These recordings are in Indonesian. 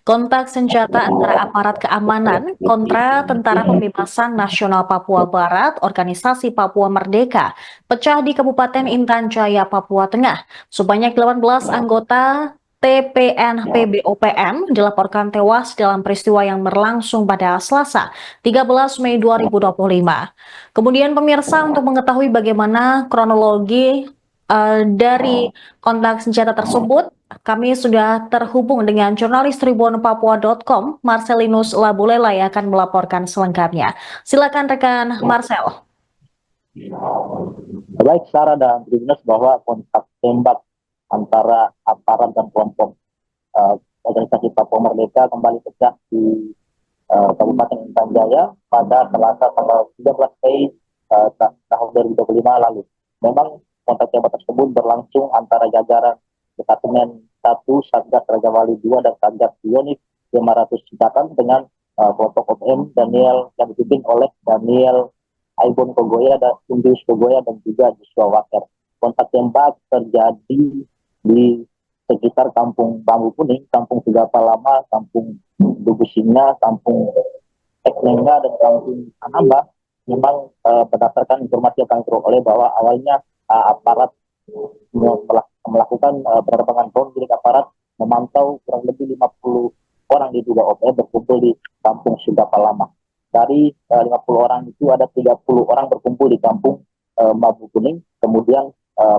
Kontak senjata antara aparat keamanan kontra Tentara Pembebasan Nasional Papua Barat, Organisasi Papua Merdeka, pecah di Kabupaten Intan Jaya, Papua Tengah. Sebanyak 18 anggota TPNP BOPM dilaporkan tewas dalam peristiwa yang berlangsung pada Selasa, 13 Mei 2025. Kemudian pemirsa, untuk mengetahui bagaimana kronologi dari kontak senjata tersebut, kami sudah terhubung dengan jurnalis tribunpapua.com, Marcelinus Labulela, yang akan melaporkan selengkapnya. Silakan rekan Marcel. Baik Sarah dan Tribunas, bahwa kontak tembak antara aparat dan kelompok organisasi Papua Merdeka kembali pecah di Kabupaten Intan Jaya pada Selasa tanggal 13 Mei tahun 2025 lalu. Memang kontak tembak tersebut berlangsung antara jajaran Detasemen 1 Satgas Raja Wali 2 dan Satgas Bionik 500 Citakan dengan kelompok OPM Daniel yang dipimpin oleh Daniel Aibon Kogoya dan Indus Kogoya dan juga Joshua Waker. Kontak tembak terjadi di sekitar Kampung Bambu Kuning, Kampung Sigapa Lama, Kampung Dugu Singa, Kampung Teknenga, dan Kampung Anamba. Memang berdasarkan informasi yang kami peroleh bahwa awalnya aparat melakukan penerbangan drone milik aparat memantau kurang lebih 50 orang diduga OPM berkumpul di Kampung Sigapa Lama. Dari 50 orang itu ada 30 orang berkumpul di Kampung Bambu Kuning. Kemudian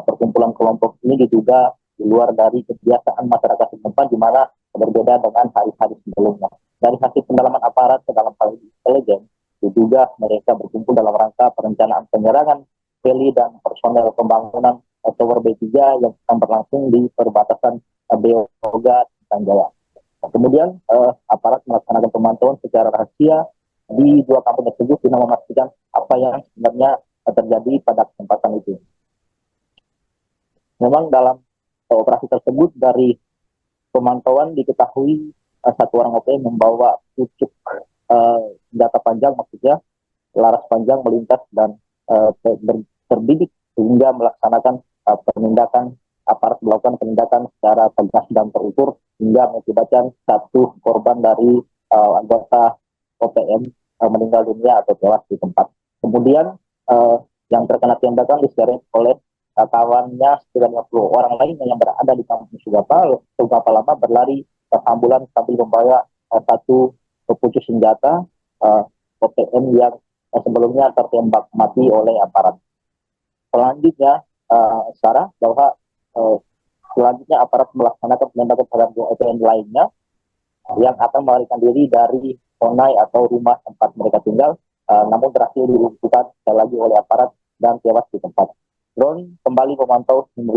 perkumpulan kelompok ini diduga di luar dari kebiasaan masyarakat setempat, di mana berbeda dengan hari-hari sebelumnya. Dari hasil pendalaman aparat ke dalam hal intelijen, diduga mereka berkumpul dalam rangka perencanaan penyerangan heli dan personel pembangunan Tower B3 yang akan berlangsung di perbatasan Beoga dan Jaya. Kemudian aparat melaksanakan pemantauan secara rahasia di dua kampung tersebut guna memastikan apa yang sebenarnya terjadi pada kesempatan itu. Memang dalam operasi tersebut dari pemantauan diketahui satu orang OPM membawa pucuk senjata panjang, maksudnya laras panjang melintas dan terbidik sehingga melaksanakan penindakan, aparat melakukan penindakan secara tegas dan terukur hingga mengakibatkan satu korban dari anggota OPM meninggal dunia atau tewas di tempat. Kemudian yang terkena tembakan diseret oleh kawannya sekitar 50 orang lainnya yang berada di Kampung Sigapa Lama berlari ambulan sambil membawa satu pucuk senjata OPM yang sebelumnya tertembak mati oleh aparat. Selanjutnya, Sarah, bahwa selanjutnya aparat melaksanakan penembakan terhadap OPM lainnya yang akan melarikan diri dari Onai atau rumah tempat mereka tinggal, namun berhasil dilumpuhkan sekali lagi oleh aparat dan tewas di tempat. Drone kembali memantau 19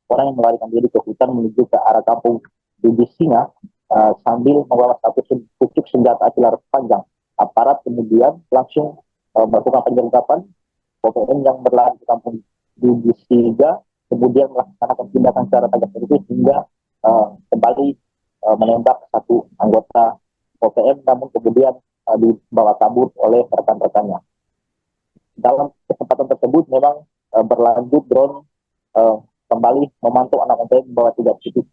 orang yang melarikan diri ke hutan menuju ke arah kampung Dugu Singa sambil membawa satu pucuk senjata laras panjang. Aparat kemudian langsung melakukan penyergapan OPM yang berlari di kampung Dugu Singa, kemudian melaksanakan tindakan secara tegas terukur hingga kembali menembak satu anggota OPM, namun kemudian dibawa kabur oleh rekan-rekannya. Dalam kesempatan tersebut memang berlanjut drone kembali memantau anak OPM membawa 3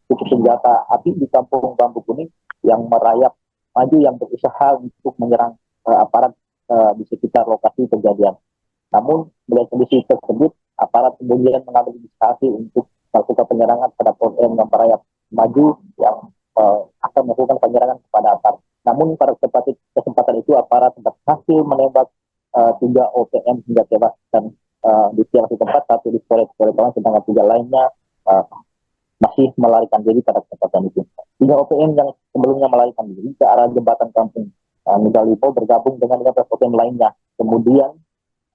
pucuk senjata api di Kampung Bambu Kuning yang merayap maju yang berusaha untuk menyerang aparat di sekitar lokasi kejadian. Namun melihat kondisi tersebut, aparat kemudian mengambil inisiasi untuk melakukan penyerangan terhadap OPM yang merayap maju yang akan melakukan penyerangan kepada aparat. Namun pada kesempatan itu aparat berhasil menembak 3 OPM hingga tewas dan di tempat, satu di Korea, sedangkan 3 lainnya masih melarikan diri pada kesempatan itu. 3 OPM yang sebelumnya melarikan diri ke arah jembatan kampung Nugalipo bergabung dengan 15 OPM lainnya. Kemudian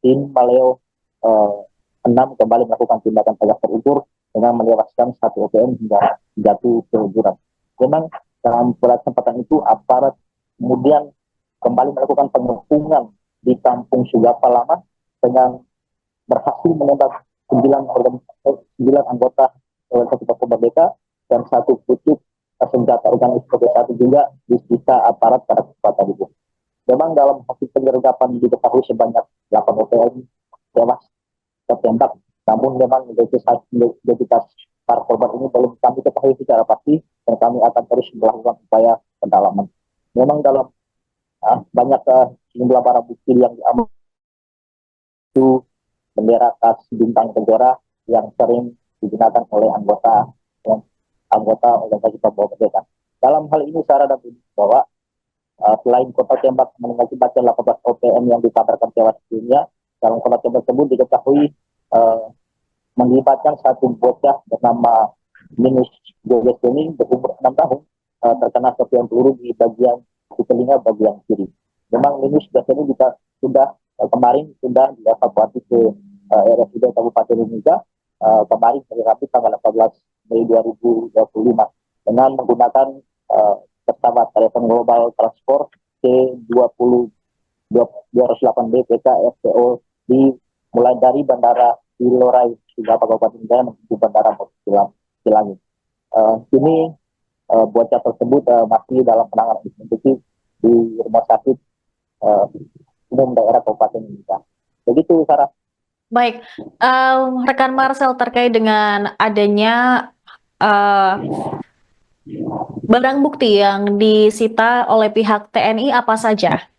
tim Maleo 6 kembali melakukan tindakan tegas terukur dengan menewaskan 1 OPM hingga jatuh ke jurang. Memang dalam kesempatan itu aparat kemudian kembali melakukan pengepungan di Kampung Sigapa Lama dengan berhasil menembak 9 anggota organisasi Papua Merdeka dan 1 pucuk senjata organisasi satu juga disita aparat pada kesempatan itu. Memang dalam hasil penyergapan diketahui sebanyak 8 OPM tewas tertembak, namun memang identitas para korban ini belum kami ketahui secara pasti dan kami akan terus melakukan upaya pendalaman. Memang dalam banyak jumlah barang bukti yang diamankan itu bendera khas bintang kejora yang sering digunakan oleh anggota organisasi Papua Merdeka. Dalam hal ini Sarah dan bahwa selain kota tembak mengakibatkan 18 OPM yang dikabarkan tewas dunia, dalam kota tembak tersebut diketahui melibatkan satu bocah bernama Minus Joges ini berumur 6 tahun terkena serpihan peluru di telinga bagian kiri. Memang Minus Joges ini sudah kemarin sudah dievakuasi ke RSUD Kabupaten Mimika kemarin hari Rabu tanggal 18 Mei 2025 dengan menggunakan pesawat telepon global transport C20 208B PK FPO mulai dari Bandara Ilorai hingga Kabupaten Jaya menuju Bandara Cilangi. Kini bocah tersebut masih dalam penanganan intensif di rumah sakit umum daerah Kabupaten Mimika. Begitu, Sarah. Baik, rekan Marcel, terkait dengan adanya barang bukti yang disita oleh pihak TNI apa saja?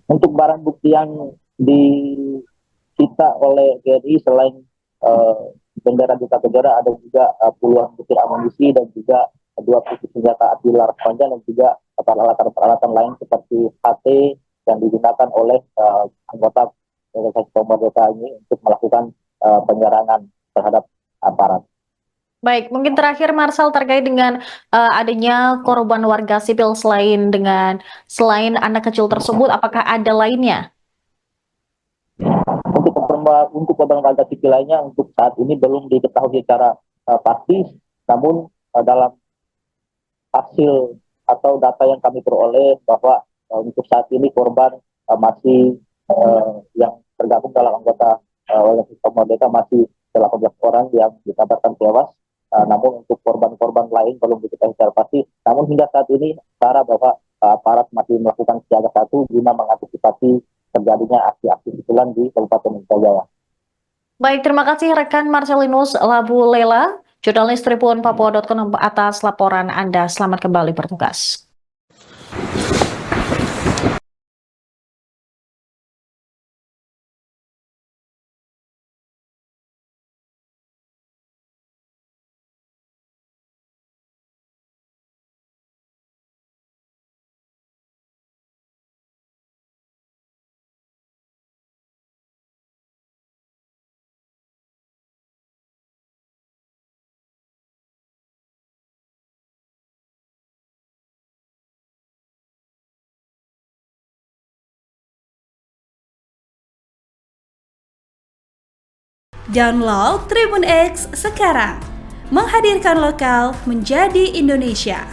Untuk barang bukti yang disita oleh TNI selain bendera Duta Kejora, ada juga puluhan butir amunisi dan juga 2 pucuk senjata api laras panjang dan juga peralatan lain seperti HT yang digunakan oleh anggota organisasi Papua Merdeka ini untuk melakukan penyerangan terhadap aparat. Baik, mungkin terakhir Marcel, terkait dengan adanya korban warga sipil selain anak kecil tersebut, apakah ada lainnya? Untuk korban warga sipil lainnya untuk saat ini belum diketahui secara pasti, namun dalam hasil atau data yang kami peroleh bahwa untuk saat ini korban masih yang tergabung dalam anggota organisasi Papua Merdeka masih 18 orang yang dikabarkan tewas. Namun untuk korban-korban lain belum diketahui secara pasti. Namun hingga saat ini, Sarah, bahwa aparat masih melakukan siaga 1 guna mengantisipasi terjadinya aksi-aksi susulan di Kabupaten Jaya. Baik, terima kasih rekan Marcelinus Labu Lela, jurnalis Tribun Papua.com atas laporan Anda. Selamat kembali bertugas. Download Tribun X sekarang, menghadirkan lokal menjadi Indonesia.